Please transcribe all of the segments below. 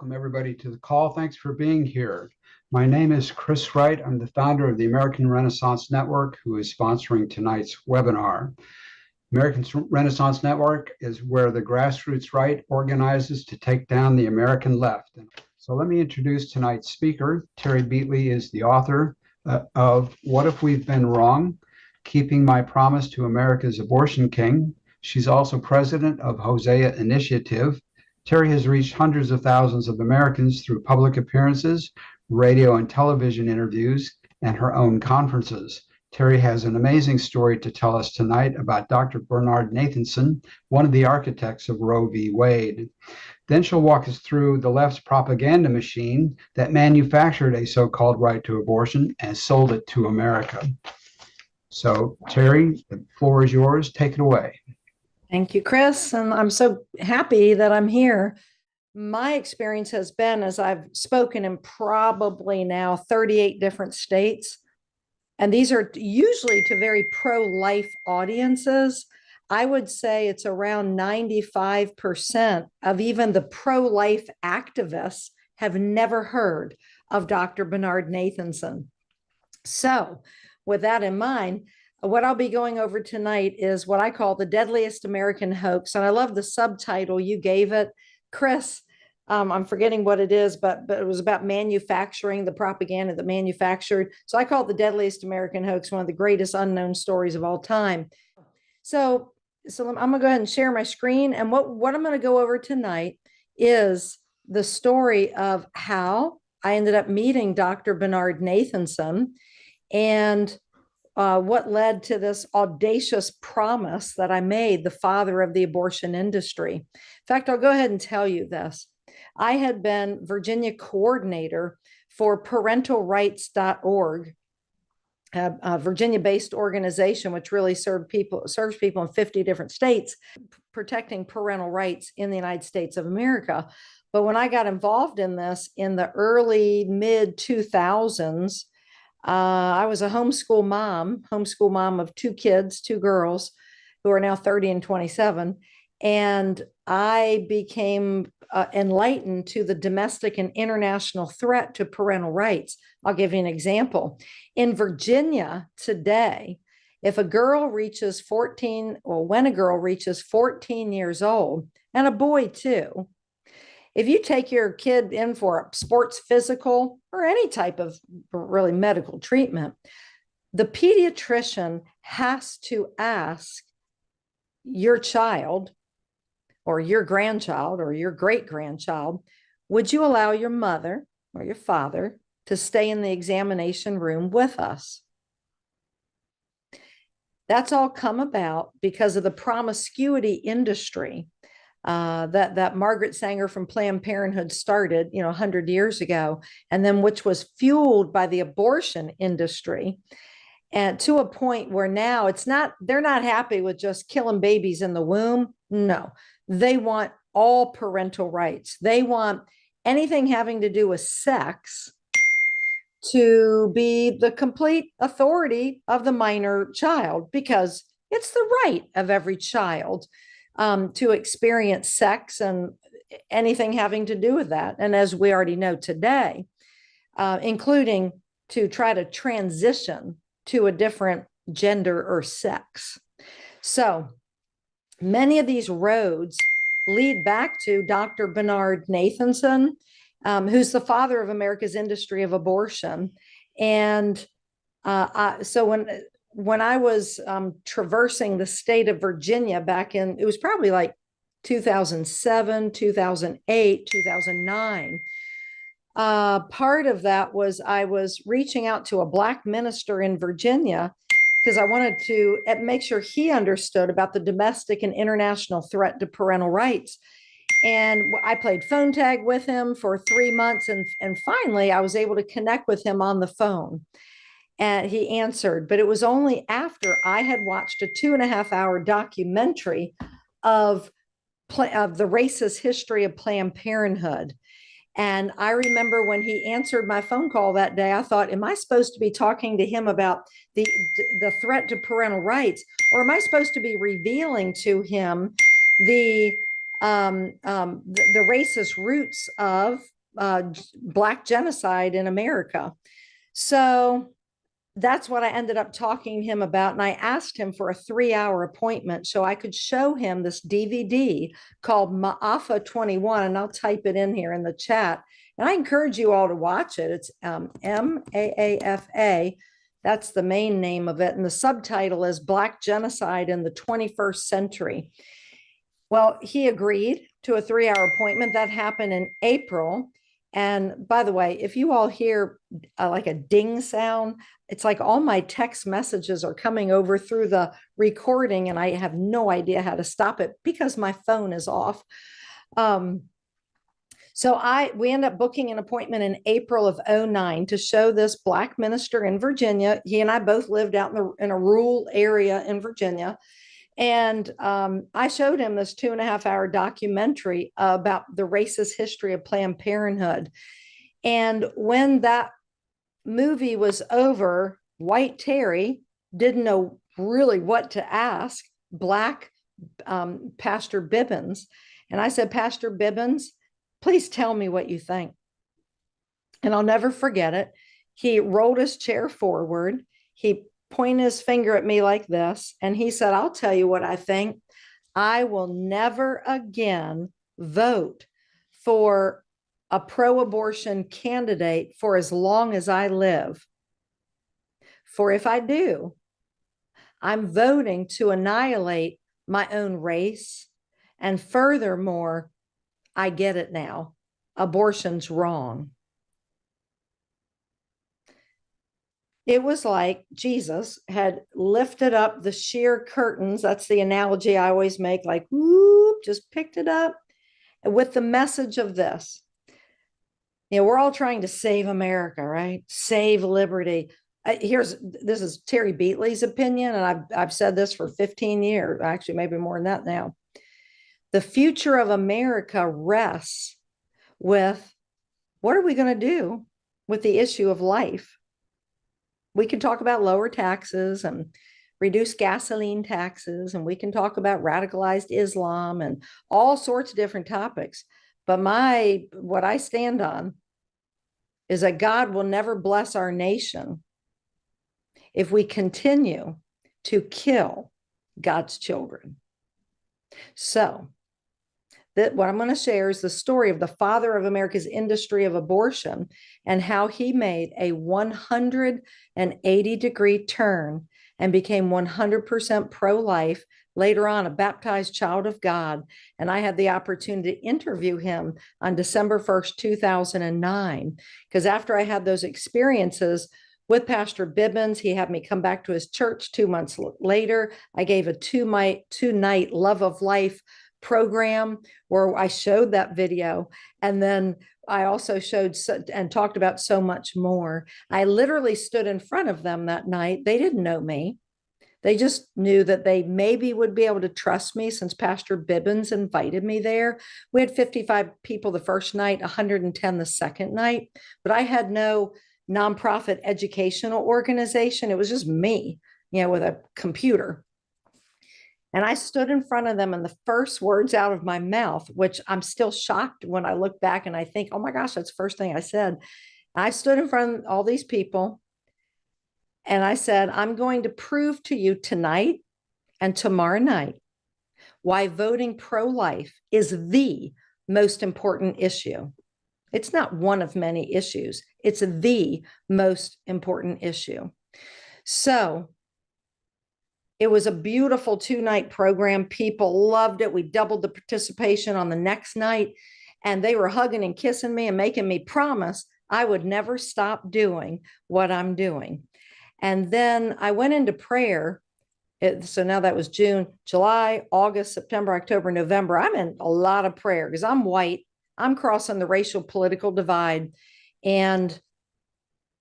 welcome everybody to the call. Thanks for being here. My name is Chris Wright. I'm the founder of the American Renaissance Network, who is sponsoring tonight's webinar. American Renaissance Network is where the grassroots right organizes to take down the American left. So let me introduce tonight's speaker. Terry Beatley is the author of What If We've Been Wrong? Keeping My Promise to America's Abortion King. She's also president of Hosea Initiative. Terry has reached hundreds of thousands of Americans through public appearances, radio and television interviews, and her own conferences. Terry has an amazing story to tell us tonight about Dr. Bernard Nathanson, one of the architects of Roe v. Wade. Then she'll walk us through the left's propaganda machine that manufactured a so-called right to abortion and sold it to America. So, Terry, the floor is yours. Take it away. Thank you, Chris. And I'm so happy that I'm here. My experience has been, as I've spoken in probably now 38 different states, and these are usually to very pro-life audiences. I would say it's around 95% of even the pro-life activists have never heard of Dr. Bernard Nathanson. So with that in mind, what I'll be going over tonight is what I call the Deadliest American Hoax. And I love the subtitle you gave it, Chris. I'm forgetting what it is, but it was about manufacturing the propaganda that manufactured. So I call it the Deadliest American Hoax, one of the greatest unknown stories of all time. So I'm going to go ahead and share my screen. And what I'm going to go over tonight is the story of how I ended up meeting Dr. Bernard Nathanson and what led to this audacious promise that I made, the father of the abortion industry. In fact, I'll go ahead and tell you this. I had been Virginia coordinator for parentalrights.org, a Virginia-based organization which really serves people in 50 different states, protecting parental rights in the United States of America. But when I got involved in this in the early mid-2000s, I was a homeschool mom of two kids, two girls who are now 30 and 27. And I became enlightened to the domestic and international threat to parental rights. I'll give you an example. In Virginia today, if a girl reaches 14, or when a girl reaches 14 years old, and a boy too, if you take your kid in for a sports physical or any type of really medical treatment, the pediatrician has to ask your child or your grandchild or your great-grandchild, would you allow your mother or your father to stay in the examination room with us? That's all come about because of the promiscuity industry that Margaret Sanger from Planned Parenthood started, 100 years ago, and then which was fueled by the abortion industry, and to a point where now they're not happy with just killing babies in the womb. No, they want all parental rights. They want anything having to do with sex to be the complete authority of the minor child, because it's the right of every child to experience sex and anything having to do with that. And as we already know today, including to try to transition to a different gender or sex. So many of these roads lead back to Dr. Bernard Nathanson, who's the father of America's industry of abortion. And so when I was traversing the state of Virginia back in, it was probably like 2007, 2008, 2009. Part of that was I was reaching out to a Black minister in Virginia because I wanted to make sure he understood about the domestic and international threat to parental rights. And I played phone tag with him for 3 months. And finally, I was able to connect with him on the phone. And he answered, but it was only after I had watched a 2.5-hour documentary of the racist history of Planned Parenthood. And I remember when he answered my phone call that day, I thought, am I supposed to be talking to him about the threat to parental rights? Or am I supposed to be revealing to him the the racist roots of Black genocide in America. So that's what I ended up talking to him about. And I asked him for a 3-hour appointment so I could show him this DVD called Maafa 21. And I'll type it in here in the chat. And I encourage you all to watch it. It's MAAFA. That's the main name of it. And the subtitle is Black Genocide in the 21st Century. Well, he agreed to a 3-hour appointment. That happened in April. And by the way, if you all hear like a ding sound, it's like all my text messages are coming over through the recording and I have no idea how to stop it because my phone is off. So we end up booking an appointment in April of 2009 to show this Black minister in Virginia. He and I both lived out in a rural area in Virginia. And I showed him this 2.5-hour documentary about the racist history of Planned Parenthood. And when that movie was over, white Terry didn't know really what to ask Black Pastor Bibbins. And I said, Pastor Bibbins, please tell me what you think. And I'll never forget it. He rolled his chair forward. He pointed his finger at me like this. And he said, I'll tell you what I think. I will never again vote for a pro-abortion candidate for as long as I live. For if I do, I'm voting to annihilate my own race. And furthermore, I get it now. Abortion's wrong. It was like Jesus had lifted up the sheer curtains. That's the analogy I always make, like, whoop, just picked it up with the message of this. You know, we're all trying to save America, right? Save liberty. This is Terry Beatley's opinion, and I've said this for 15 years, actually, maybe more than that now. The future of America rests with what are we going to do with the issue of life? We can talk about lower taxes and reduce gasoline taxes, and we can talk about radicalized Islam and all sorts of different topics. But what I stand on is that God will never bless our nation if we continue to kill God's children. So what I'm going to share is the story of the father of America's industry of abortion and how he made a 180-degree turn and became 100% pro-life, later on a baptized child of God. And I had the opportunity to interview him on December 1st, 2009, because after I had those experiences with Pastor Bibbins, he had me come back to his church 2 months later. I gave a two-night Love of Life program where I showed that video. And then I also showed and talked about so much more. I literally stood in front of them that night. They didn't know me. They just knew that they maybe would be able to trust me since Pastor Bibbins invited me there. We had 55 people the first night, 110 the second night, but I had no nonprofit educational organization. It was just me, with a computer. And I stood in front of them, and the first words out of my mouth, which I'm still shocked when I look back and I think, oh my gosh, that's the first thing I said. I stood in front of all these people and I said, I'm going to prove to you tonight and tomorrow night why voting pro-life is the most important issue. It's not one of many issues. It's the most important issue. So it was a beautiful 2-night program. People loved it. We doubled the participation on the next night, and they were hugging and kissing me and making me promise I would never stop doing what I'm doing. And then I went into prayer. So now that was June, July, August, September, October, November. I'm in a lot of prayer because I'm white. I'm crossing the racial political divide. And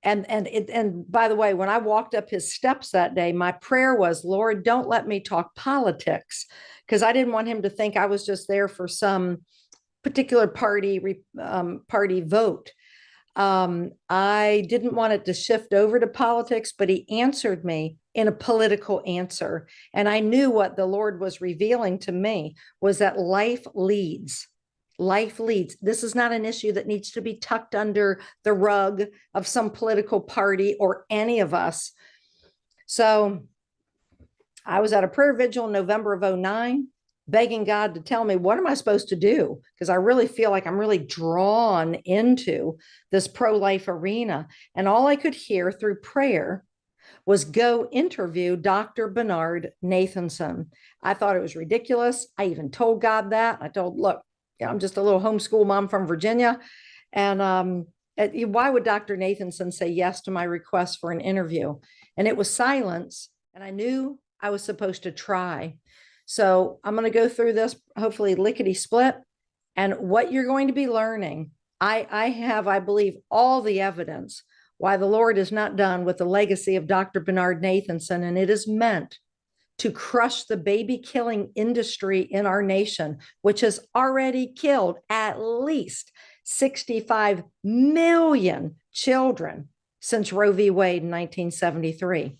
by the way, when I walked up his steps that day, my prayer was, Lord, don't let me talk politics, because I didn't want him to think I was just there for some particular party vote. I didn't want it to shift over to politics, but he answered me in a political answer. And I knew what the Lord was revealing to me was that life leads. Life leads. This is not an issue that needs to be tucked under the rug of some political party or any of us. So I was at a prayer vigil in November of 2009, begging God to tell me, what am I supposed to do? Because I really feel like I'm really drawn into this pro-life arena. And all I could hear through prayer was go interview Dr. Bernard Nathanson. I thought it was ridiculous. I even told God that. I told, look, I'm just a little homeschool mom from Virginia. And why would Dr. Nathanson say yes to my request for an interview? And it was silence. And I knew I was supposed to try. So I'm going to go through this, hopefully lickety split. And what you're going to be learning, I have, I believe, all the evidence why the Lord is not done with the legacy of Dr. Bernard Nathanson. And it is meant to crush the baby killing industry in our nation, which has already killed at least 65 million children since Roe v. Wade in 1973.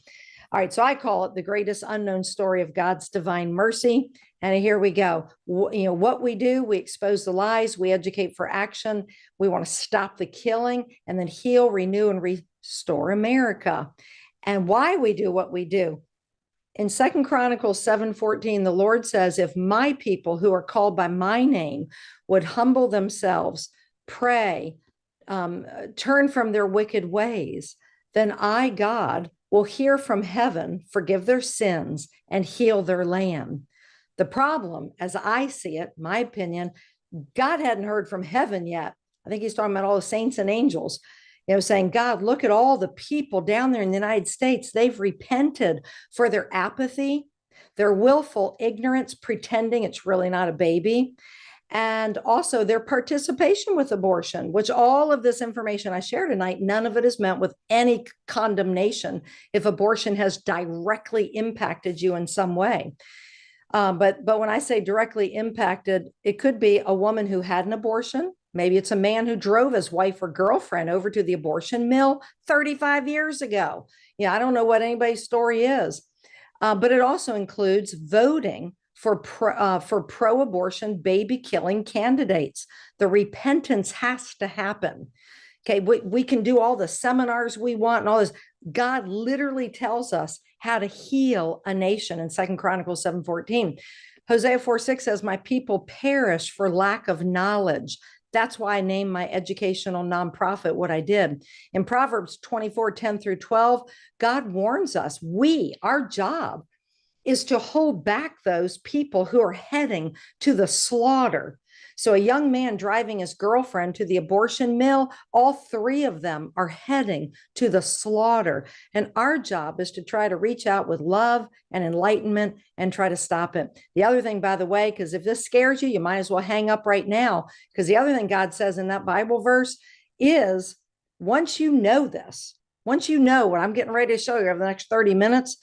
All right, so I call it the greatest unknown story of God's divine mercy. And here we go. What we do, we expose the lies, we educate for action. We want to stop the killing and then heal, renew, and restore America. And why we do what we do. In 2 Chronicles 7:14, the Lord says, if my people who are called by my name would humble themselves, pray, turn from their wicked ways, then I, God, will hear from heaven, forgive their sins, and heal their land. The problem, as I see it, my opinion, God hadn't heard from heaven yet. I think he's talking about all the saints and angels, saying, God, look at all the people down there in the United States. They've repented for their apathy, their willful ignorance, pretending it's really not a baby, and also their participation with abortion, which all of this information I share tonight, none of it is meant with any condemnation if abortion has directly impacted you in some way. But when I say directly impacted, it could be a woman who had an abortion. Maybe it's a man who drove his wife or girlfriend over to the abortion mill 35 years ago. I don't know what anybody's story is, but it also includes voting for pro-abortion baby killing candidates. The repentance has to happen. Okay, we can do all the seminars we want and all this. God literally tells us how to heal a nation in 2 Chronicles 7:14. Hosea 4:6 says, my people perish for lack of knowledge. That's why I named my educational nonprofit what I did. In Proverbs 24:10-12, God warns us, our job is to hold back those people who are heading to the slaughter. So a young man driving his girlfriend to the abortion mill, all three of them are heading to the slaughter. And our job is to try to reach out with love and enlightenment and try to stop it. The other thing, by the way, because if this scares you, you might as well hang up right now. Because the other thing God says in that Bible verse is, once you know this, once you know what I'm getting ready to show you over the next 30 minutes,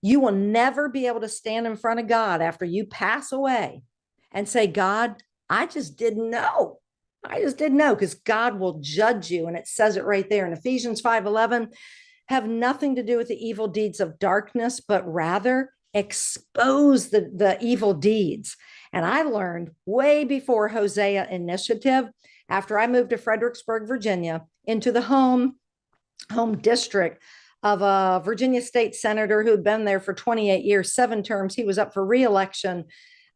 you will never be able to stand in front of God after you pass away and say, God, I just didn't know. I just didn't know, because God will judge you. And it says it right there in Ephesians 5:11, have nothing to do with the evil deeds of darkness, but rather expose the evil deeds. And I learned way before Hosea Initiative, after I moved to Fredericksburg, Virginia, into the home district of a Virginia state senator who had been there for 28 years, 7 terms. He was up for re-election.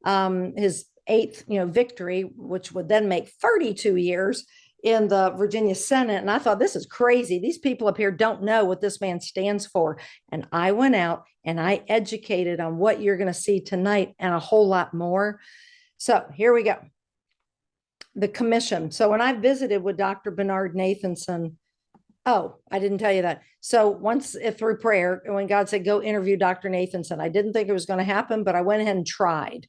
His 8th, victory, which would then make 32 years in the Virginia Senate. And I thought, this is crazy. These people up here don't know what this man stands for. And I went out and I educated on what you're going to see tonight and a whole lot more. So here we go. The commission. So when I visited with Dr. Bernard Nathanson, oh, I didn't tell you that. So once through prayer, when God said, go interview Dr. Nathanson, I didn't think it was going to happen, but I went ahead and tried.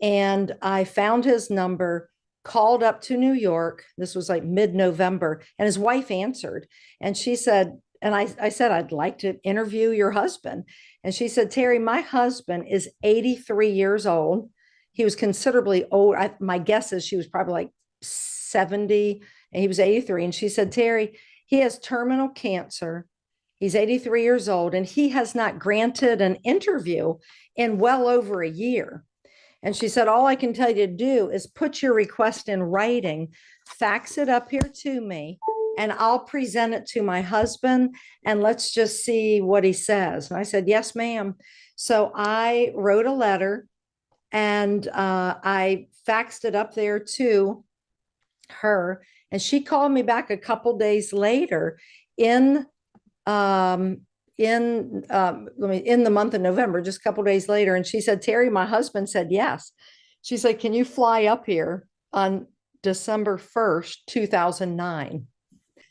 And I found his number, called up to New York. This was like mid-November, and his wife answered. And she said, and I said, I'd like to interview your husband. And she said, Terry, my husband is 83 years old. He was considerably old. My guess is she was probably like 70. and he was 83. And she said, Terry, he has terminal cancer. He's 83 years old, and he has not granted an interview in well over a year. And she said, all I can tell you to do is put your request in writing, fax it up here to me, and I'll present it to my husband, and let's just see what he says. And I said, yes, ma'am. So I wrote a letter, and I faxed it up there to her, and she called me back a couple days later in the month of November, just a couple days later. And she said, Terry, my husband said yes. She said, can you fly up here on December 1st, 2009?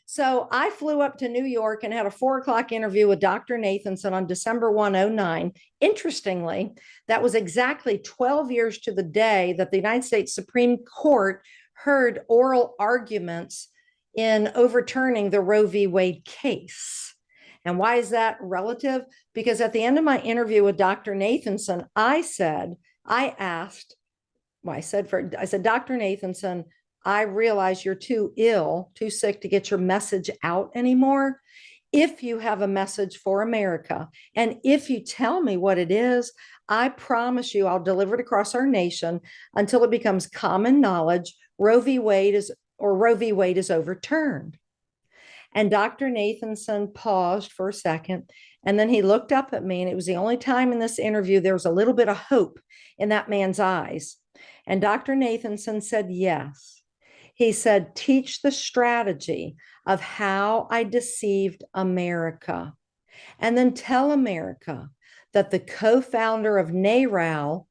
So I flew up to New York and had a 4:00 interview with Dr. Nathanson on December 1, 2009. Interestingly, that was exactly 12 years to the day that the United States Supreme Court heard oral arguments in overturning the Roe v. Wade case. And why is that relative? Because at the end of my interview with Dr. Nathanson, I said, Dr. Nathanson, I realize you're too ill, too sick to get your message out anymore. If you have a message for America, and if you tell me what it is, I promise you I'll deliver it across our nation until it becomes common knowledge Roe v. Wade is overturned. And Dr. Nathanson paused for a second, and then he looked up at me, and it was the only time in this interview there was a little bit of hope in that man's eyes. And Dr. Nathanson said, yes. He said, teach the strategy of how I deceived America, and then tell America that the co-founder of NARAL,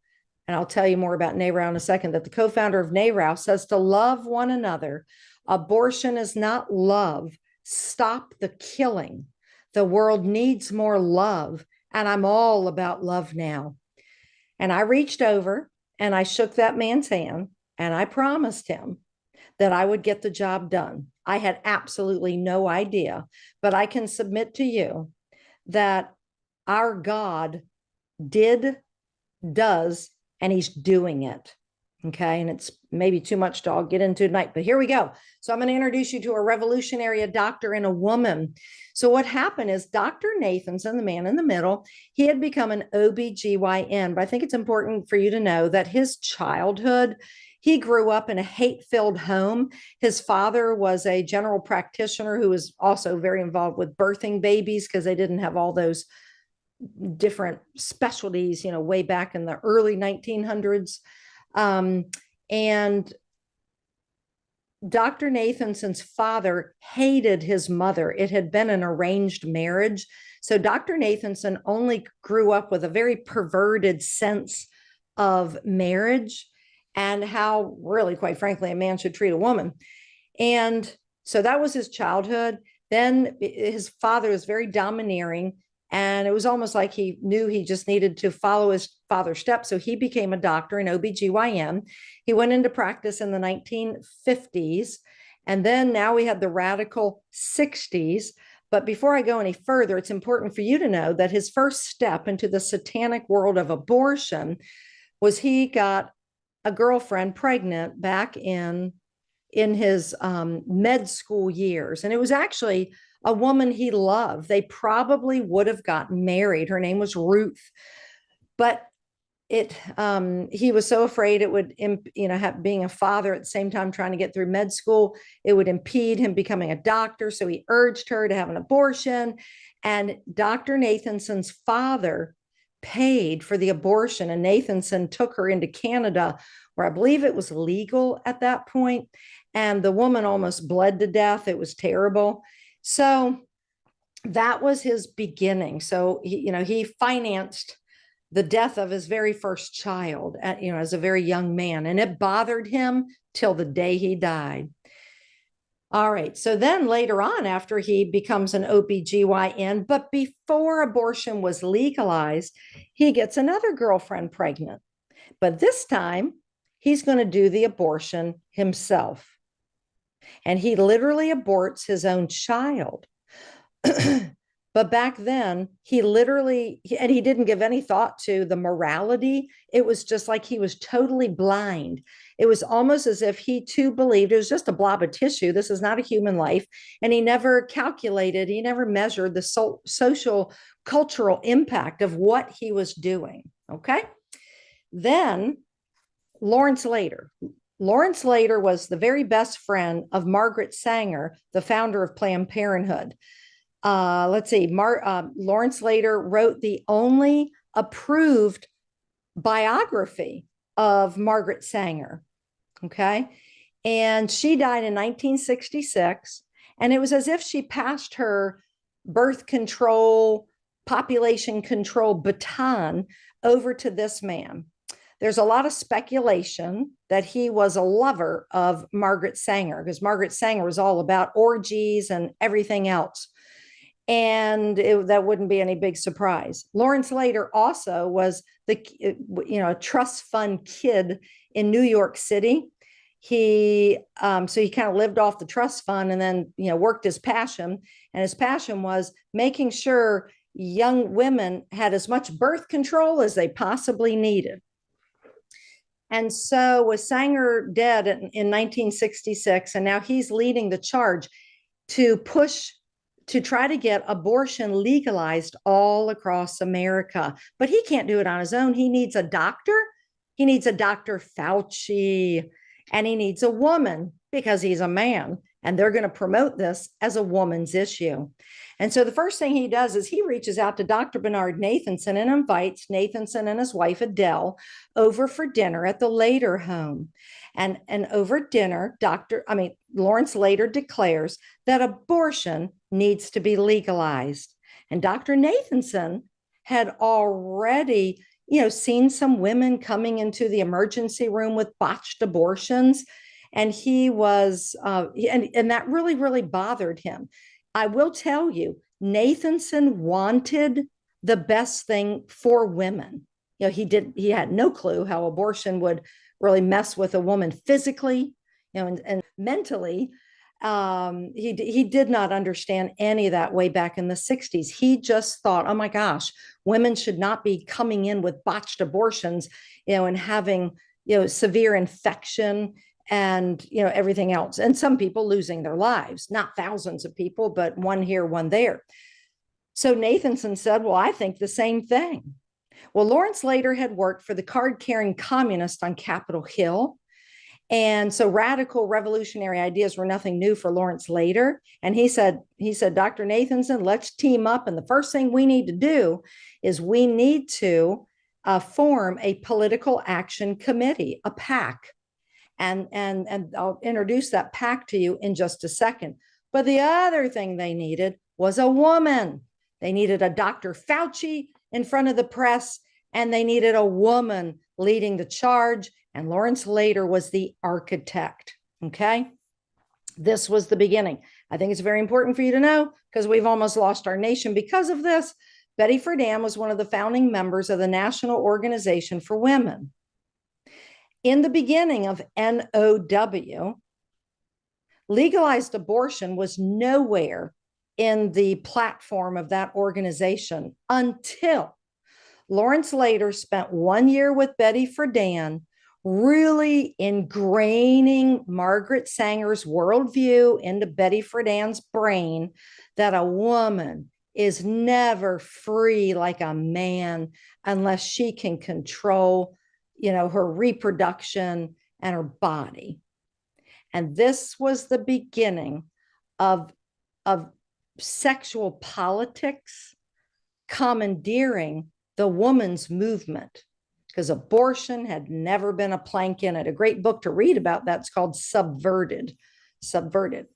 and I'll tell you more about NARAL in a second, that the co-founder of NARAL says to love one another. Abortion is not love. Stop the killing. The world needs more love, and I'm all about love now. And I reached over and I shook that man's hand, and I promised him that I would get the job done. I had absolutely no idea, but I can submit to you that our God does, and he's doing it. Okay. And it's maybe too much to all get into tonight, but here we go. So I'm going to introduce you to a revolutionary, a doctor, and a woman. So what happened is Dr. Nathanson, the man in the middle, he had become an OBGYN, but I think it's important for you to know that his childhood, he grew up in a hate-filled home. His father was a general practitioner who was also very involved with birthing babies because they didn't have all those different specialties, way back in the early 1900s. And Dr. Nathanson's father hated his mother. It had been an arranged marriage. So Dr. Nathanson only grew up with a very perverted sense of marriage and how really, quite frankly, a man should treat a woman. And so that was his childhood. Then his father was very domineering, and it was almost like he knew he just needed to follow his father's steps. So he became a doctor in OBGYN. He went into practice in the 1950s. And then now we had the radical 60s. But before I go any further, it's important for you to know that his first step into the satanic world of abortion was he got a girlfriend pregnant back in his med school years. And it was actually a woman he loved. They probably would have gotten married. Her name was Ruth, but he was so afraid it would, being a father at the same time trying to get through med school, it would impede him becoming a doctor. So he urged her to have an abortion, and Dr. Nathanson's father paid for the abortion, and Nathanson took her into Canada, where I believe it was legal at that point, and the woman almost bled to death. It was terrible. So that was his beginning. So he financed the death of his very first child as a very young man, and it bothered him till the day he died. All right. So then later on, after he becomes an OBGYN, but before abortion was legalized, he gets another girlfriend pregnant. But this time he's going to do the abortion himself. And he literally aborts his own child. But back then, he didn't give any thought to the morality. It was just like he was totally blind. It was almost as if he too believed it was just a blob of tissue. This is not a human life. And he never calculated, he never measured the social, cultural impact of what he was doing. Okay. Then Lawrence Lader. Lawrence Lader was the very best friend of Margaret Sanger, the founder of Planned Parenthood. Let's see, Lawrence Lader wrote the only approved biography of Margaret Sanger. Okay. And she died in 1966. And it was as if she passed her birth control, population control baton over to this man. There's a lot of speculation that he was a lover of Margaret Sanger, because Margaret Sanger was all about orgies and everything else. And that wouldn't be any big surprise. Lawrence Lader also was a trust fund kid in New York City. He kind of lived off the trust fund and then, worked his passion. And his passion was making sure young women had as much birth control as they possibly needed. And so with Sanger dead in 1966, and now he's leading the charge to try to get abortion legalized all across America. But he can't do it on his own. He needs a doctor. He needs a Dr. Fauci, and he needs a woman because he's a man. And they're going to promote this as a woman's issue. And so the first thing he does is he reaches out to Dr. Bernard Nathanson and invites Nathanson and his wife Adele over for dinner at the Lader home. And over dinner, Lawrence Lader declares that abortion needs to be legalized. And Dr. Nathanson had already, seen some women coming into the emergency room with botched abortions. And he was, and that really, really bothered him. I will tell you, Nathanson wanted the best thing for women. He had no clue how abortion would really mess with a woman physically, and mentally. He did not understand any of that way back in the 60s. He just thought, oh my gosh, women should not be coming in with botched abortions, and having, severe infection and, everything else. And some people losing their lives, not thousands of people, but one here, one there. So Nathanson said, well, I think the same thing. Well, Lawrence Lader had worked for the card-carrying communists on Capitol Hill. And so radical revolutionary ideas were nothing new for Lawrence Lader. And he said, Dr. Nathanson, let's team up. And the first thing we need to do is we need to form a political action committee, a PAC. And I'll introduce that PAC to you in just a second. But the other thing they needed was a woman. They needed a Dr. Fauci in front of the press, and they needed a woman leading the charge. And Lawrence Lader was the architect. Okay. This was the beginning. I think it's very important for you to know, because we've almost lost our nation because of this. Betty Friedan was one of the founding members of the National Organization for Women. In the beginning of NOW, legalized abortion was nowhere in the platform of that organization until Lawrence Lader spent 1 year with Betty Friedan, really ingraining Margaret Sanger's worldview into Betty Friedan's brain, that a woman is never free like a man unless she can control, her reproduction and her body. And this was the beginning of sexual politics commandeering the woman's movement, because abortion had never been a plank in it. A great book to read about that's called Subverted.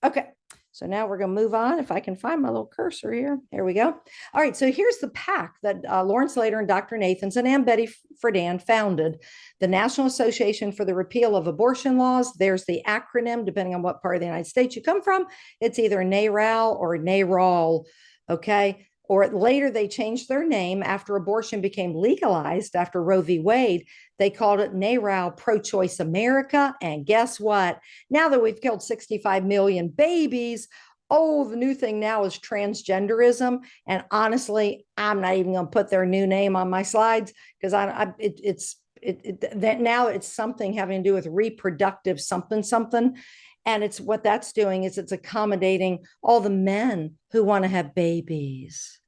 Okay. So now we're going to move on. If I can find my little cursor here. There we go. All right. So here's the PAC that Lawrence Lader and Dr. Nathanson and Betty Friedan founded, the National Association for the Repeal of Abortion Laws. There's the acronym, depending on what part of the United States you come from. It's either NARAL or NARAL. Okay. Or later they changed their name after abortion became legalized after Roe v. Wade. They called it NARAL Pro-Choice America. And guess what? Now that we've killed 65 million babies, the new thing now is transgenderism. And honestly, I'm not even going to put their new name on my slides, because that now it's something having to do with reproductive something. And it's what that's doing is it's accommodating all the men who want to have babies.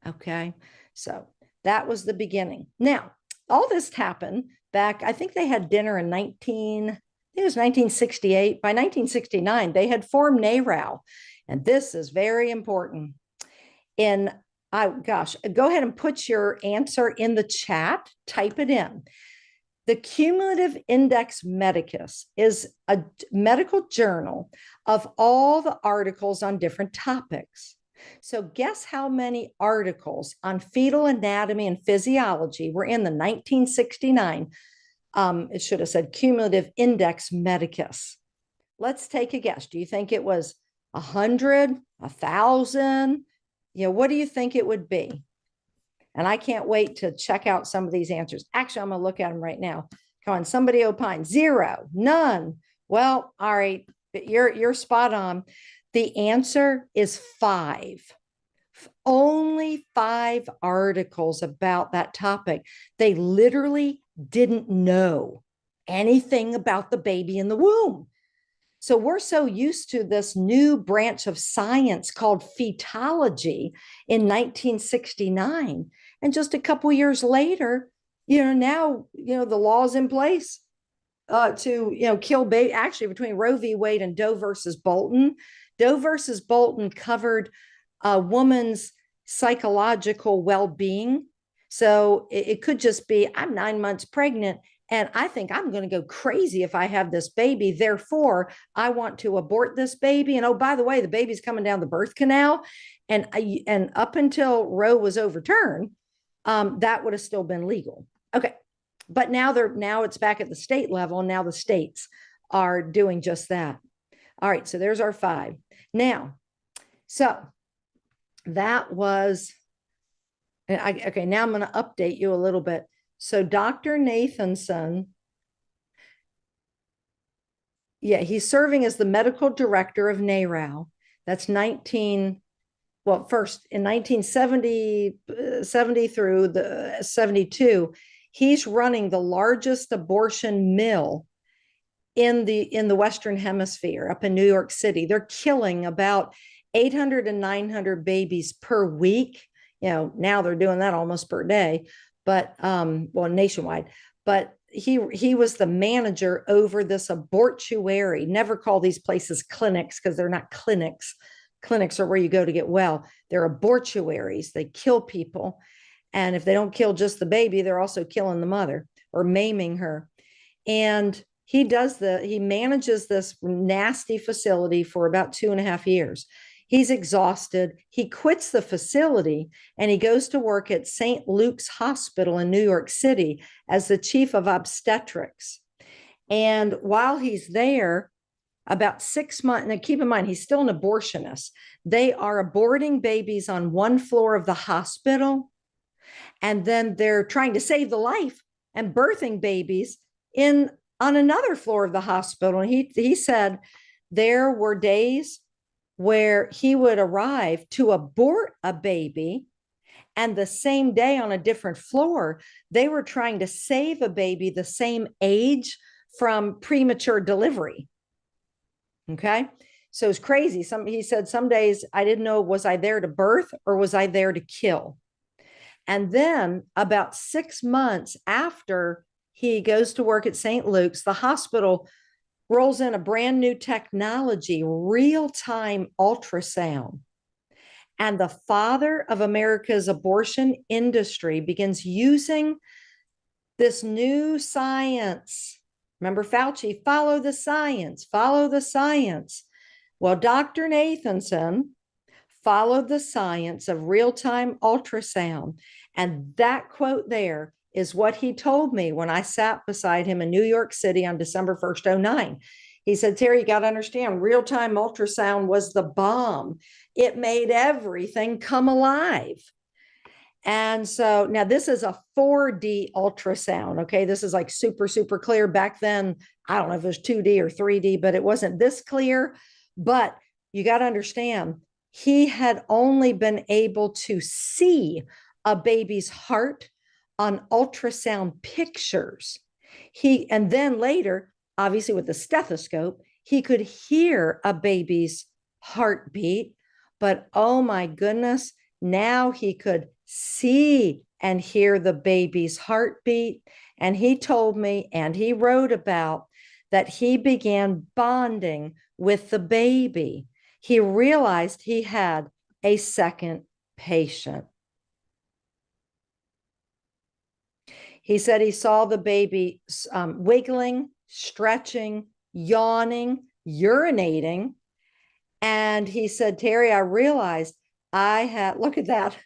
Okay. So that was the beginning. Now, all this happened back, I think they had dinner in I think it was 1968. By 1969, they had formed NARAL. And this is very important. Go ahead and put your answer in the chat, type it in. The Cumulative Index Medicus is a medical journal of all the articles on different topics. So guess how many articles on fetal anatomy and physiology were in the 1969, it should have said Cumulative Index Medicus. Let's take a guess. Do you think it was 100, 1,000? What do you think it would be? And I can't wait to check out some of these answers. Actually, I'm going to look at them right now. Come on, somebody opine. 0, none. Well, all right, you're spot on. The answer is 5. Only 5 articles about that topic. They literally didn't know anything about the baby in the womb. So we're so used to this new branch of science called fetology in 1969. And just a couple years later, now, the law's in place to, kill baby. Actually, between Roe v. Wade and Doe versus Bolton, Doe versus Bolton covered a woman's psychological well-being. So it could just be, I'm 9 months pregnant, and I think I'm going to go crazy if I have this baby. Therefore, I want to abort this baby. And oh, by the way, the baby's coming down the birth canal. And up until Roe was overturned, that would have still been legal. Okay. But now it's back at the state level. And now the states are doing just that. All right. So there's our 5. Now, so that was, okay. Now I'm going to update you a little bit. So Dr. Nathanson, he's serving as the medical director of NARAL. That's first in 1970 through the 72, he's running the largest abortion mill in the Western Hemisphere up in New York City. They're killing about 800 and 900 babies per week. Now they're doing that almost per day. But nationwide. But he was the manager over this abortuary. Never call these places clinics because they're not clinics. Clinics are where you go to get well. They're abortuaries. They kill people. And if they don't kill just the baby, they're also killing the mother or maiming her. And he manages this nasty facility for about 2.5 years. He's exhausted. He quits the facility and he goes to work at St. Luke's Hospital in New York City as the chief of obstetrics. And while he's there, about 6 months, now keep in mind, he's still an abortionist. They are aborting babies on one floor of the hospital, and then they're trying to save the life and birthing babies on another floor of the hospital. And he said there were days where he would arrive to abort a baby, and the same day on a different floor, they were trying to save a baby the same age from premature delivery. Okay. So it's crazy. He said some days I didn't know, was I there to birth or was I there to kill? And then about 6 months after he goes to work at St. Luke's, the hospital rolls in a brand new technology, real-time ultrasound. And the father of America's abortion industry begins using this new science. Remember Fauci, follow the science, follow the science. Well, Dr. Nathanson followed the science of real-time ultrasound. And that quote there is what he told me when I sat beside him in New York City on December 1st, 2009. He said, Terry, you got to understand, real-time ultrasound was the bomb. It made everything come alive. And so now this is a 4D ultrasound. Okay. This is like super, super clear. Back then, I don't know if it was 2D or 3D, but it wasn't this clear. But you got to understand, he had only been able to see a baby's heart on ultrasound pictures. And then later, obviously with the stethoscope, he could hear a baby's heartbeat, but oh my goodness, now he could see and hear the baby's heartbeat. And he told me, and he wrote about, that he began bonding with the baby. He realized he had a second patient. He said he saw the baby wiggling, stretching, yawning, urinating. And he said, Terry, I realized I had, look at that.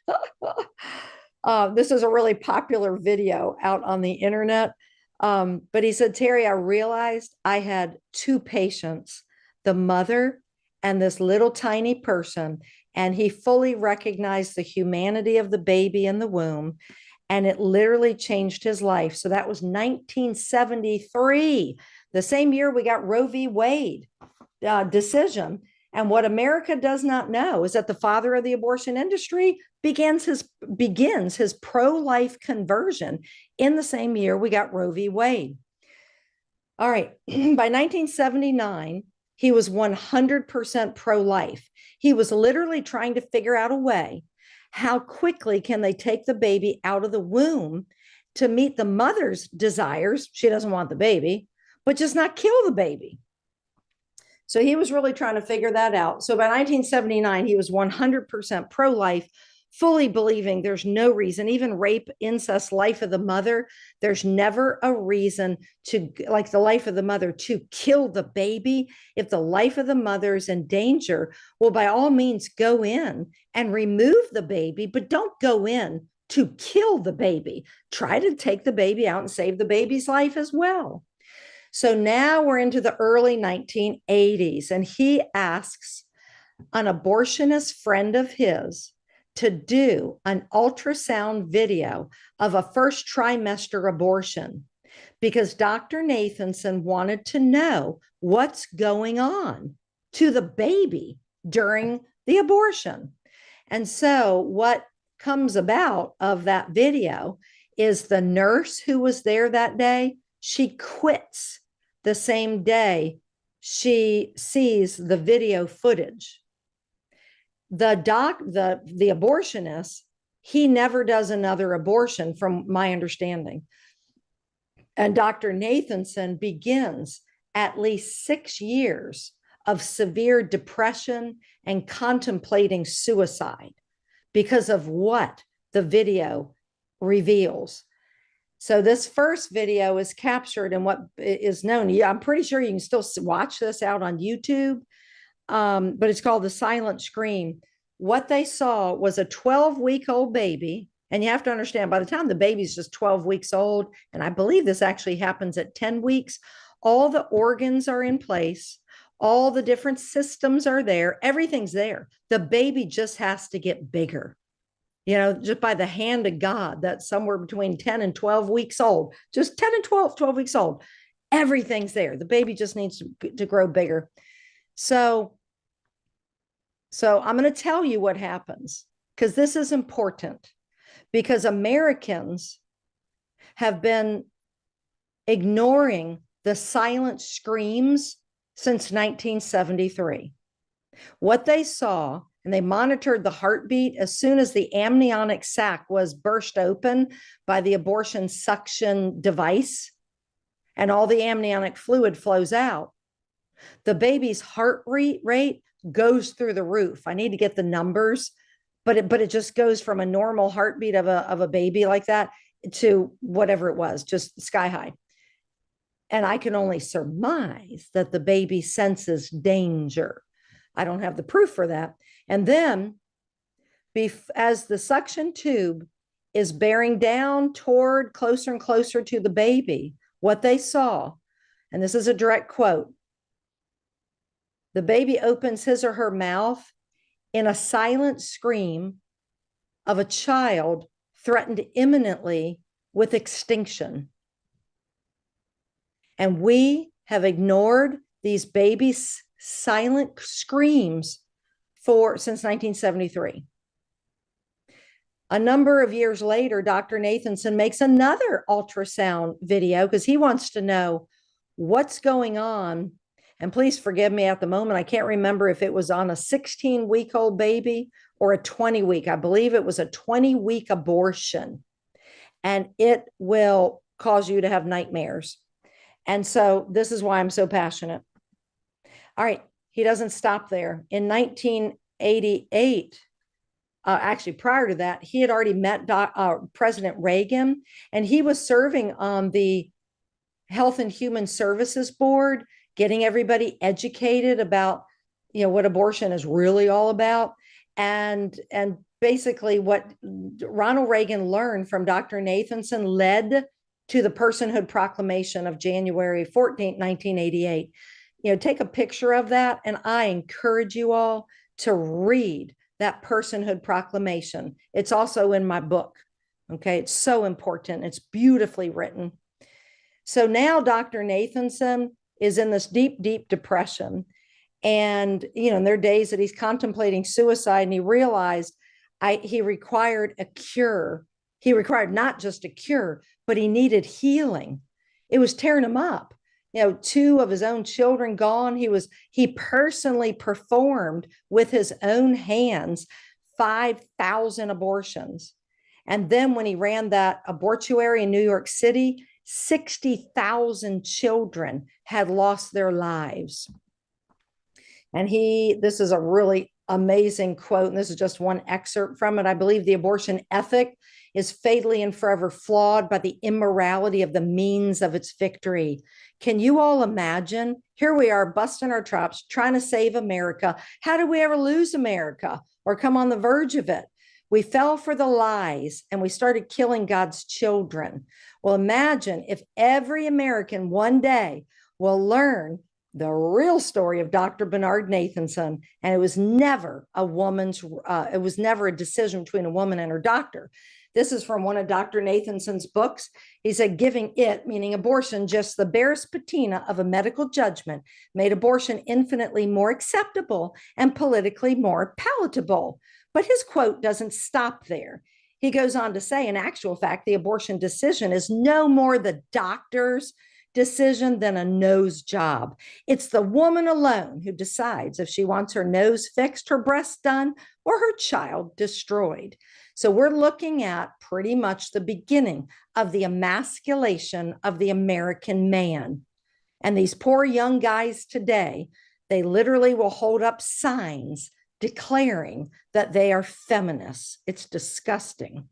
This is a really popular video out on the internet. But he said, Terry, I realized I had two patients, the mother and this little tiny person. And he fully recognized the humanity of the baby in the womb. And it literally changed his life. So that was 1973, the same year we got Roe v. Wade decision. And what America does not know is that the father of the abortion industry begins his pro-life conversion in the same year we got Roe v. Wade. All right, by 1979, he was 100% pro-life. He was literally trying to figure out a way, how quickly can they take the baby out of the womb to meet the mother's desires? She doesn't want the baby, but just not kill the baby. So he was really trying to figure that out. So by 1979, he was 100% pro-life, fully believing there's no reason, even rape, incest, life of the mother, there's never a reason to, like the life of the mother, to kill the baby. If the life of the mother is in danger, well, by all means, go in and remove the baby, but don't go in to kill the baby. Try to take the baby out and save the baby's life as well. So now we're into the early 1980s, and he asks an abortionist friend of his to do an ultrasound video of a first trimester abortion because Dr. Nathanson wanted to know what's going on to the baby during the abortion. And so what comes about of that video is the nurse who was there that day, she quits the same day she sees the video footage. The abortionist, he never does another abortion from my understanding. And Dr. Nathanson begins at least 6 years of severe depression and contemplating suicide because of what the video reveals. So this first video is captured in what is known. Yeah, I'm pretty sure you can still watch this out on YouTube, but it's called The Silent Scream. What they saw was a 12-week-old baby. And you have to understand, by the time the baby's just 12 weeks old, and I believe this actually happens at 10 weeks, all the organs are in place. All the different systems are there. Everything's there. The baby just has to get bigger. You know, just by the hand of God, that's somewhere between 10 and 12 weeks old, just 10 and 12 weeks old. Everything's there. The baby just needs to grow bigger. So I'm going to tell you what happens, because this is important, because Americans have been ignoring the silent screams since 1973. What they saw, and they monitored the heartbeat as soon as the amniotic sac was burst open by the abortion suction device, and all the amniotic fluid flows out. The baby's heart rate goes through the roof. I need to get the numbers, but it just goes from a normal heartbeat of a baby like that to whatever it was, just sky high. And I can only surmise that the baby senses danger. I don't have the proof for that. And then as the suction tube is bearing down toward closer and closer to the baby, what they saw, and this is a direct quote, the baby opens his or her mouth in a silent scream of a child threatened imminently with extinction. And we have ignored these babies' silent screams since 1973. A number of years later, Dr. Nathanson makes another ultrasound video because he wants to know what's going on. And please forgive me at the moment, I can't remember if it was on a 16-week-old baby or a 20-week. I believe it was a 20-week abortion. And it will cause you to have nightmares. And so this is why I'm so passionate. All right, he doesn't stop there. In 1988, actually prior to that, he had already met President Reagan, and he was serving on the Health and Human Services Board, getting everybody educated about, what abortion is really all about. And basically what Ronald Reagan learned from Dr. Nathanson led to the Personhood Proclamation of January 14th, 1988. Take a picture of that, and I encourage you all to read that Personhood Proclamation. It's also in my book. Okay, it's so important. It's beautifully written. So now Dr. Nathanson is in this deep, deep depression. And, in their days that he's contemplating suicide, and he realized he required a cure. He required not just a cure, but he needed healing. It was tearing him up. 2 of his own children gone. He personally performed with his own hands 5,000 abortions. And then when he ran that abortuary in New York City, 60,000 children had lost their lives. And this is a really amazing quote, and this is just one excerpt from it. I believe the abortion ethic is fatally and forever flawed by the immorality of the means of its victory. Can you all imagine? Here we are busting our chops, trying to save America. How did we ever lose America or come on the verge of it? We fell for the lies and we started killing God's children. Well, imagine if every American one day will learn the real story of Dr. Bernard Nathanson. And it was never a decision between a woman and her doctor. This is from one of Dr. Nathanson's books. He said, giving it, meaning abortion, just the barest patina of a medical judgment made abortion infinitely more acceptable and politically more palatable. But his quote doesn't stop there. He goes on to say, in actual fact, the abortion decision is no more the doctor's decision than a nose job. It's the woman alone who decides if she wants her nose fixed, her breasts done, or her child destroyed. So we're looking at pretty much the beginning of the emasculation of the American man. And these poor young guys today, they literally will hold up signs declaring that they are feminists. It's disgusting.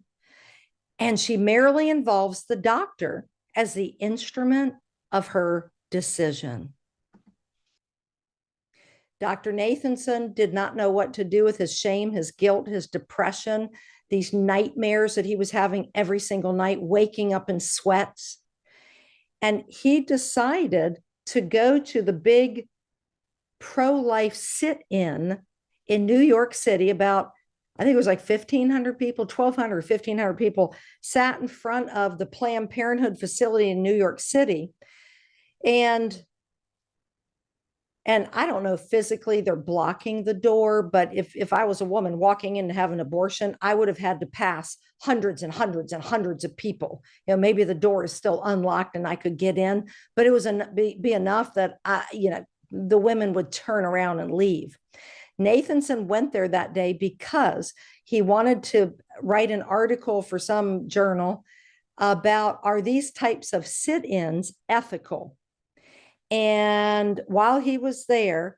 And she merely involves the doctor as the instrument of her decision. Dr. Nathanson did not know what to do with his shame, his guilt, his depression, these nightmares that he was having every single night, waking up in sweats. And he decided to go to the big pro-life sit-in New York City. About, I think it was like 1,500 people, 1,200, 1,500 people sat in front of the Planned Parenthood facility in New York City. And I don't know if physically they're blocking the door, but if I was a woman walking in to have an abortion, I would have had to pass hundreds and hundreds and hundreds of people. Maybe the door is still unlocked and I could get in, but it was be enough that the women would turn around and leave. Nathanson went there that day because he wanted to write an article for some journal about, are these types of sit-ins ethical? And while he was there,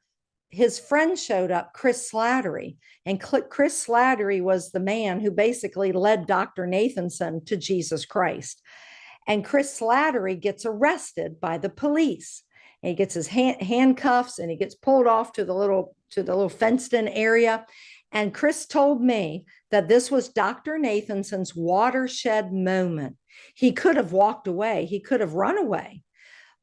his friend showed up, Chris Slattery. And Chris Slattery was the man who basically led Dr. Nathanson to Jesus Christ. And Chris Slattery gets arrested by the police. And he gets his handcuffs and he gets pulled off to the little fenced-in area. And Chris told me that this was Dr. Nathanson's watershed moment. He could have walked away. He could have run away.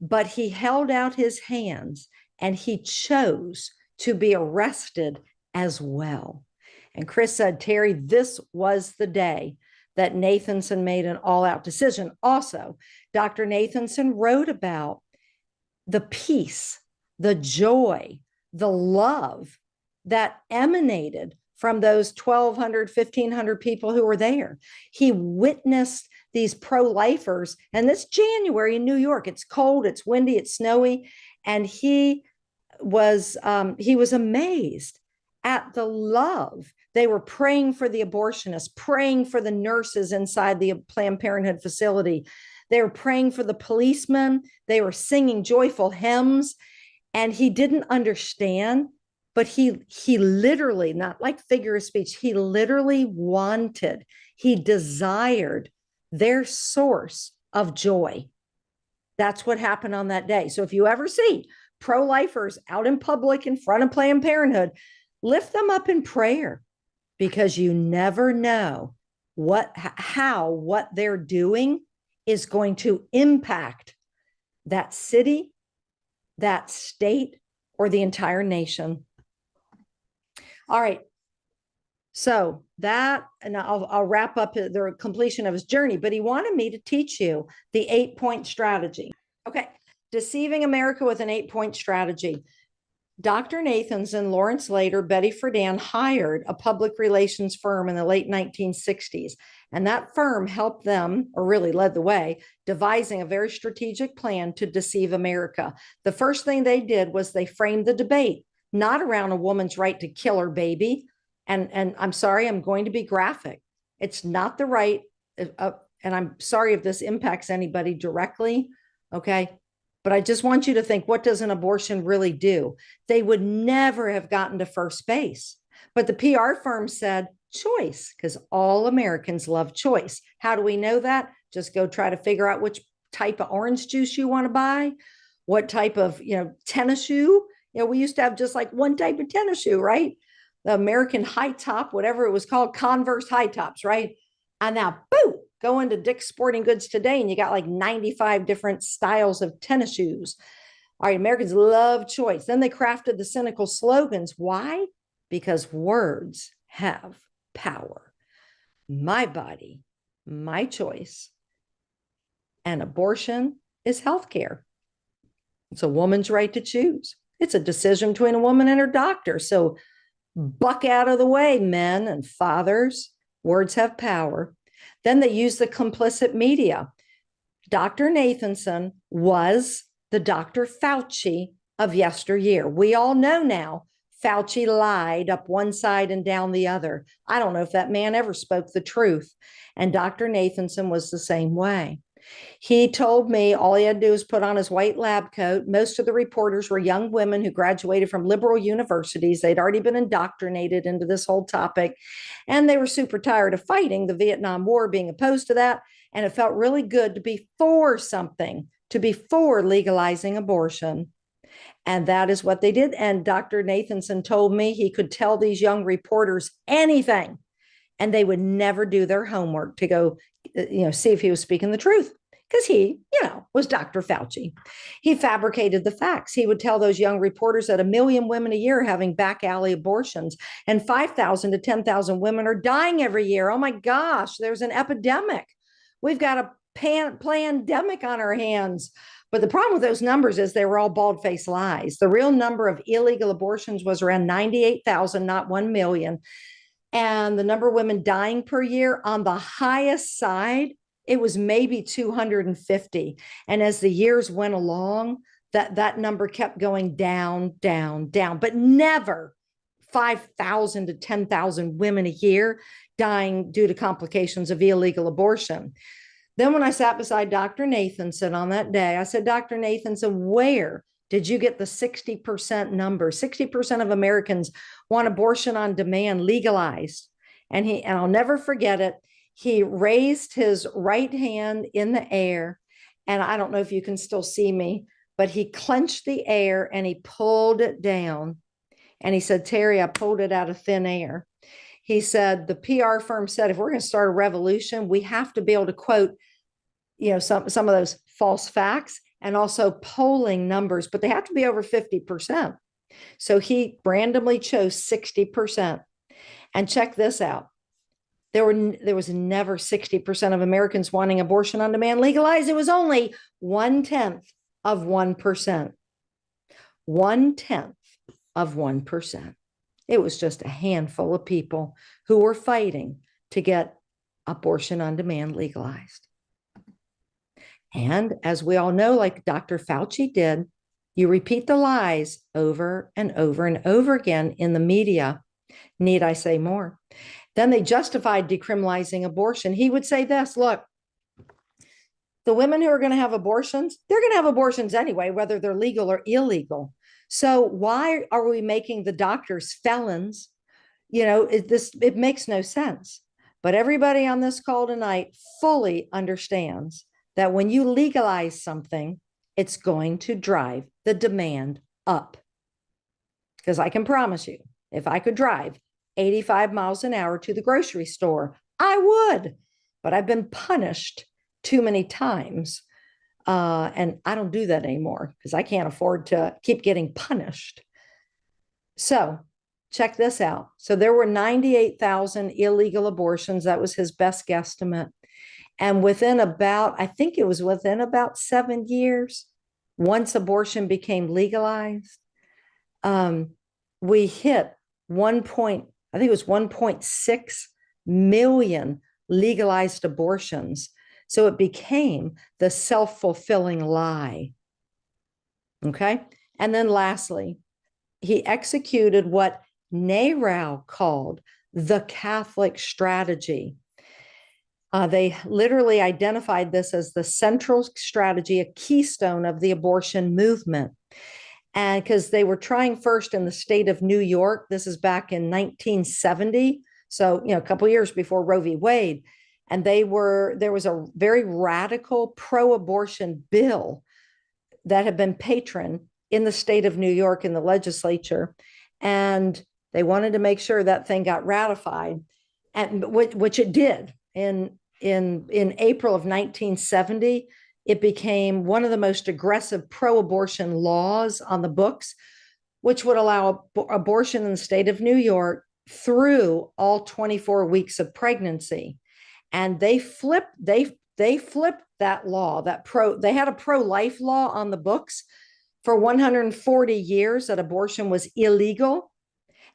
But he held out his hands and he chose to be arrested as well. And Chris said, Terry, this was the day that Nathanson made an all-out decision. Also, Dr. Nathanson wrote about the peace, the joy, the love that emanated from those 1,200, 1,500 people who were there. He witnessed these pro-lifers, and this January in New York, it's cold, it's windy, it's snowy, and he was amazed at the love. They were praying for the abortionists, praying for the nurses inside the Planned Parenthood facility. They were praying for the policemen. They were singing joyful hymns, and he didn't understand, but he literally, not like figure of speech, he literally wanted, he desired their source of joy. That's what happened on that day. So if you ever see pro-lifers out in public in front of Planned Parenthood, lift them up in prayer, because you never know what they're doing is going to impact that city, that state, or the entire nation. All right. So that, and I'll wrap up the completion of his journey, but he wanted me to teach you the 8-point strategy. Okay. Deceiving America with an 8-point strategy. Dr. Nathanson, Lawrence Lader, Betty Friedan hired a public relations firm in the late 1960s. And that firm helped them, or really led the way, devising a very strategic plan to deceive America. The first thing they did was they framed the debate, not around a woman's right to kill her baby. And I'm sorry, I'm going to be graphic. It's not the right, and I'm sorry if this impacts anybody directly, okay? But I just want you to think, what does an abortion really do? They would never have gotten to first base. But the PR firm said choice, because all Americans love choice. How do we know that? Just go try to figure out which type of orange juice you want to buy, what type of, tennis shoe. We used to have just like one type of tennis shoe, right? The American high top, whatever it was called, Converse high tops, right? And now, boom, go into Dick's Sporting Goods today, and you got like 95 different styles of tennis shoes. All right, Americans love choice. Then they crafted the cynical slogans. Why? Because words have power. My body, my choice. And abortion is healthcare. It's a woman's right to choose. It's a decision between a woman and her doctor. So buck out of the way, men and fathers. Words have power. Then they use the complicit media. Dr. Nathanson was the Dr. Fauci of yesteryear. We all know now Fauci lied up one side and down the other. I don't know if that man ever spoke the truth. And Dr. Nathanson was the same way. He told me all he had to do was put on his white lab coat. Most of the reporters were young women who graduated from liberal universities. They'd already been indoctrinated into this whole topic, and they were super tired of fighting the Vietnam War, being opposed to that. And it felt really good to be for something, to be for legalizing abortion. And that is what they did. And Dr. Nathanson told me he could tell these young reporters anything, and they would never do their homework to go, see if he was speaking the truth, because he, was Dr. Fauci. He fabricated the facts. He would tell those young reporters that 1 million women a year are having back alley abortions, and 5,000 to 10,000 women are dying every year. Oh my gosh, there's an epidemic. We've got a pandemic on our hands. But the problem with those numbers is they were all bald-faced lies. The real number of illegal abortions was around 98,000, not 1 million. And the number of women dying per year on the highest side, it was maybe 250. And as the years went along, that number kept going down, down, down, but never 5,000 to 10,000 women a year dying due to complications of illegal abortion. Then when I sat beside Dr. Nathanson on that day, I said, Dr. Nathanson, where did you get the 60% number? 60% of Americans want abortion on demand legalized. And I'll never forget it. He raised his right hand in the air, and I don't know if you can still see me, but he clenched the air and he pulled it down. And he said, Terry, I pulled it out of thin air. He said, the PR firm said, if we're going to start a revolution, we have to be able to quote, some of those false facts and also polling numbers, but they have to be over 50%. So he randomly chose 60%. And check this out. There was never 60% of Americans wanting abortion on demand legalized. It was only 1/10 of 1%. 1/10 of 1%. It was just a handful of people who were fighting to get abortion on demand legalized. And as we all know, like Dr. Fauci did, you repeat the lies over and over and over again in the media. Need I say more? Then they justified decriminalizing abortion. He would say this, look, the women who are going to have abortions, they're going to have abortions anyway, whether they're legal or illegal. So why are we making the doctors felons? It makes no sense. But everybody on this call tonight fully understands that when you legalize something, it's going to drive the demand up. Because I can promise you, if I could drive 85 miles an hour to the grocery store, I would. But I've been punished too many times. And I don't do that anymore because I can't afford to keep getting punished. So check this out. So there were 98,000 illegal abortions. That was his best guesstimate. And within about 7 years, once abortion became legalized, we hit 1.6 million legalized abortions. So it became the self-fulfilling lie. Okay. And then lastly, he executed what NARAL called the Catholic strategy. They literally identified this as the central strategy, a keystone of the abortion movement. And because they were trying first in the state of New York, this is back in 1970. So, a couple of years before Roe v. Wade. And there was a very radical pro-abortion bill that had been patroned in the state of New York in the legislature. And they wanted to make sure that thing got ratified, and which it did. In April of 1970, it became one of the most aggressive pro-abortion laws on the books, which would allow abortion in the state of New York through all 24 weeks of pregnancy. And they flipped that law. They had a pro-life law on the books for 140 years that abortion was illegal.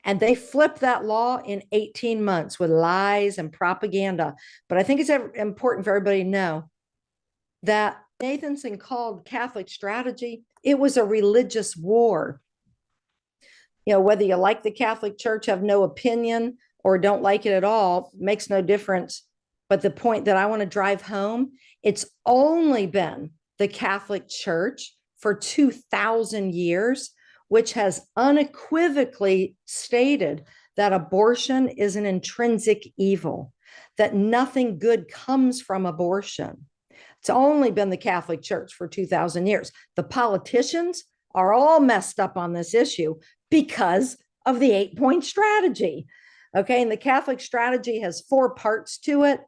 And they flipped that law in 18 months with lies and propaganda. But I think it's important for everybody to know that Nathanson called Catholic strategy, it was a religious war. Whether you like the Catholic Church, have no opinion, or don't like it at all, makes no difference. But the point that I want to drive home, it's only been the Catholic Church for 2,000 years, which has unequivocally stated that abortion is an intrinsic evil, that nothing good comes from abortion. It's only been the Catholic Church for 2,000 years. The politicians are all messed up on this issue because of the 8-point strategy. Okay, and the Catholic strategy has 4 parts to it.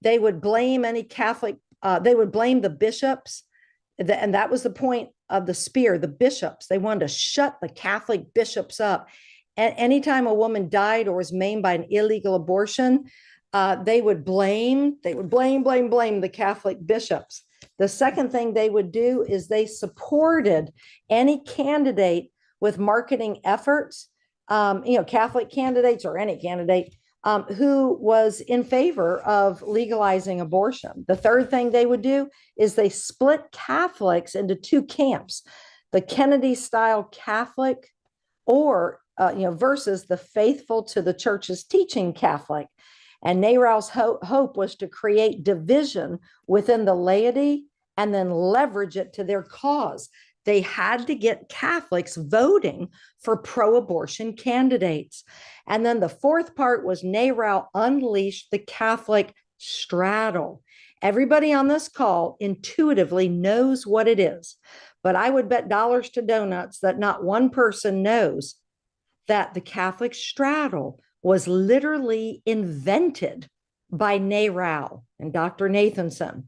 They would blame any Catholic, they would blame the bishops. And that was the point of the spear, the bishops. They wanted to shut the Catholic bishops up. And anytime a woman died or was maimed by an illegal abortion, they would blame the Catholic bishops. The second thing they would do is they supported any candidate with marketing efforts, Catholic candidates or any candidate who was in favor of legalizing abortion. The third thing they would do is they split Catholics into 2 camps, the Kennedy-style Catholic versus the faithful to the church's teaching Catholic. And NARAL's hope was to create division within the laity and then leverage it to their cause. They had to get Catholics voting for pro-abortion candidates. And then the fourth part was NARAL unleashed the Catholic straddle. Everybody on this call intuitively knows what it is, but I would bet dollars to donuts that not one person knows that the Catholic straddle was literally invented by NARAL and Dr. Nathanson.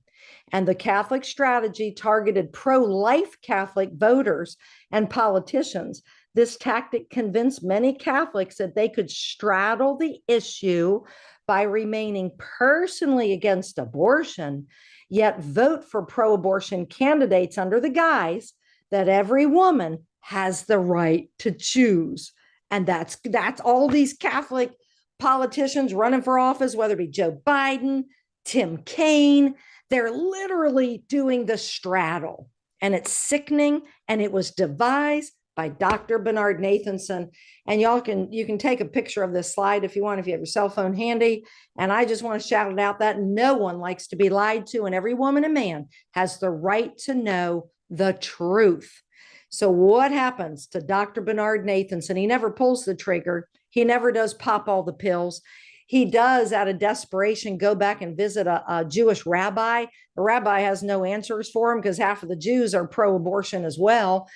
And the Catholic strategy targeted pro-life Catholic voters and politicians. This tactic convinced many Catholics that they could straddle the issue by remaining personally against abortion, yet vote for pro-abortion candidates under the guise that every woman has the right to choose. And that's all these Catholic politicians running for office, whether it be Joe Biden, Tim Kaine, they're literally doing the straddle. And it's sickening. And it was devised by Dr. Bernard Nathanson. And you can take a picture of this slide if you want, if you have your cell phone handy. And I just want to shout it out that no one likes to be lied to, and every woman and man has the right to know the truth. So what happens to Dr. Bernard Nathanson? He never pulls the trigger. He never does pop all the pills. He does, out of desperation, go back and visit a Jewish rabbi. The rabbi has no answers for him because half of the Jews are pro-abortion as well.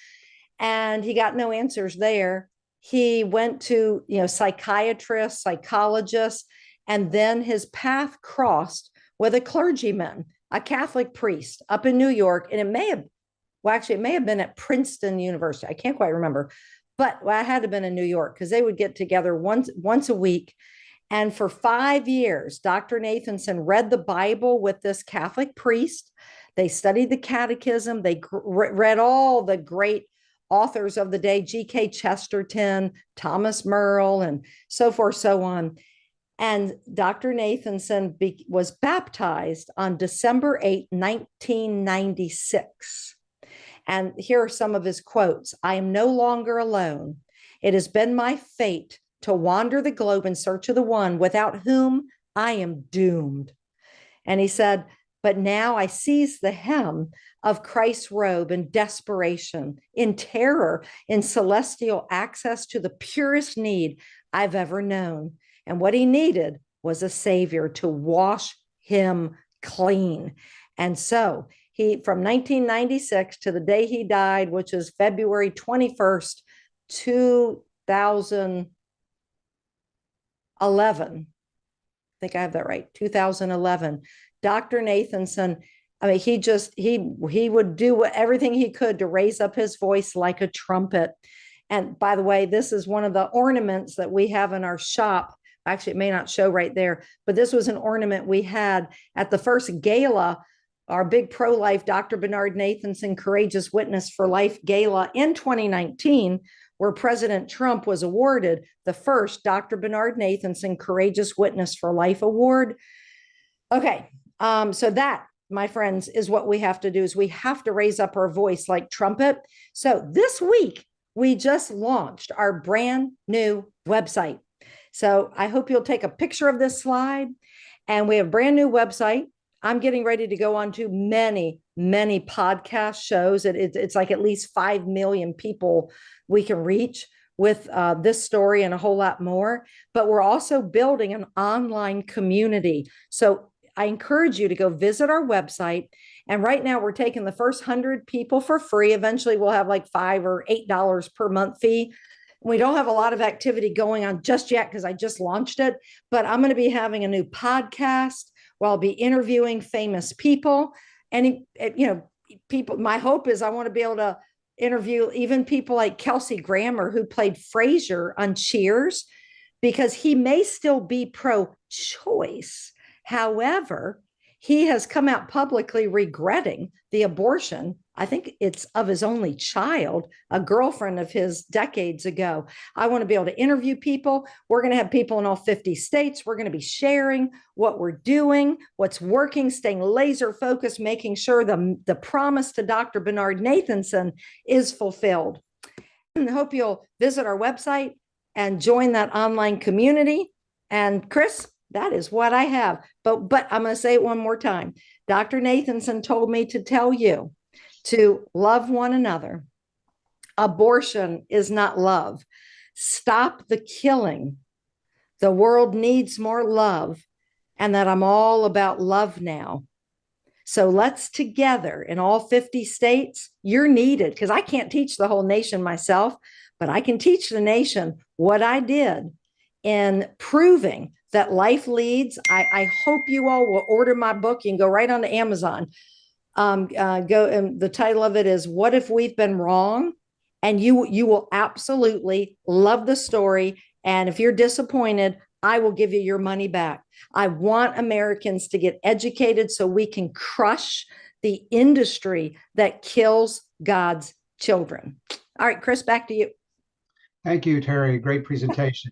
And he got no answers there. He went to, psychiatrists, psychologists, and then his path crossed with a clergyman, a Catholic priest up in New York. And it may have been at Princeton University. I can't quite remember, but it had to have been in New York because they would get together once a week. And for 5 years, Dr. Nathanson read the Bible with this Catholic priest. They studied the catechism. They read all the great authors of the day, G.K. Chesterton, Thomas Merle, and so forth, so on. And Dr. Nathanson was baptized on December 8, 1996. And here are some of his quotes. "I am no longer alone. It has been my fate to wander the globe in search of the one without whom I am doomed." And he said, "But now I seize the hem of Christ's robe in desperation, in terror, in celestial access to the purest need I've ever known." And what he needed was a savior to wash him clean. And so from 1996 to the day he died, which is February 21st, 2011. I think I have that right. 2011. Dr. Nathanson, he would do everything he could to raise up his voice like a trumpet. And by the way, this is one of the ornaments that we have in our shop. Actually, it may not show right there, but this was an ornament we had at the first gala, our big pro-life Dr. Bernard Nathanson Courageous Witness for Life Gala in 2019, where President Trump was awarded the first Dr. Bernard Nathanson Courageous Witness for Life Award. Okay, so that, my friends, is what we have to do, is we have to raise up our voice like trumpet. So this week, we just launched our brand new website. So I hope you'll take a picture of this slide. And we have a brand new website. I'm getting ready to go on to many, many podcast shows. It's like at least 5 million people we can reach with this story and a whole lot more. But we're also building an online community. So I encourage you to go visit our website. And right now we're taking the first 100 people for free. Eventually we'll have like $5 or $8 per month fee. We don't have a lot of activity going on just yet because I just launched it, but I'm going to be having a new podcast where I'll be interviewing famous people. And, people, my hope is I want to be able to interview even people like Kelsey Grammer, who played Frasier on Cheers, because he may still be pro-choice. However, he has come out publicly regretting the abortion. I think it's of his only child, a girlfriend of his decades ago. I want to be able to interview people. We're going to have people in all 50 states. We're going to be sharing what we're doing, what's working, staying laser focused, making sure the promise to Dr. Bernard Nathanson is fulfilled. I hope you'll visit our website and join that online community. And Chris, that is what I have. But I'm going to say it one more time. Dr. Nathanson told me to tell you to love one another. Abortion is not love. Stop the killing. The world needs more love, and that I'm all about love now. So let's together in all 50 states, you're needed, because I can't teach the whole nation myself, but I can teach the nation what I did in proving that life leads. I hope you all will order my book. You can go right on to Amazon. The title of it is "What If We've Been Wrong?" And you will absolutely love the story. And if you're disappointed, I will give you your money back. I want Americans to get educated so we can crush the industry that kills God's children. All right, Chris, back to you. Thank you, Terry. Great presentation.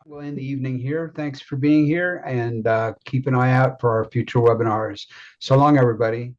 We'll end the evening here. Thanks for being here, and keep an eye out for our future webinars. So long, everybody.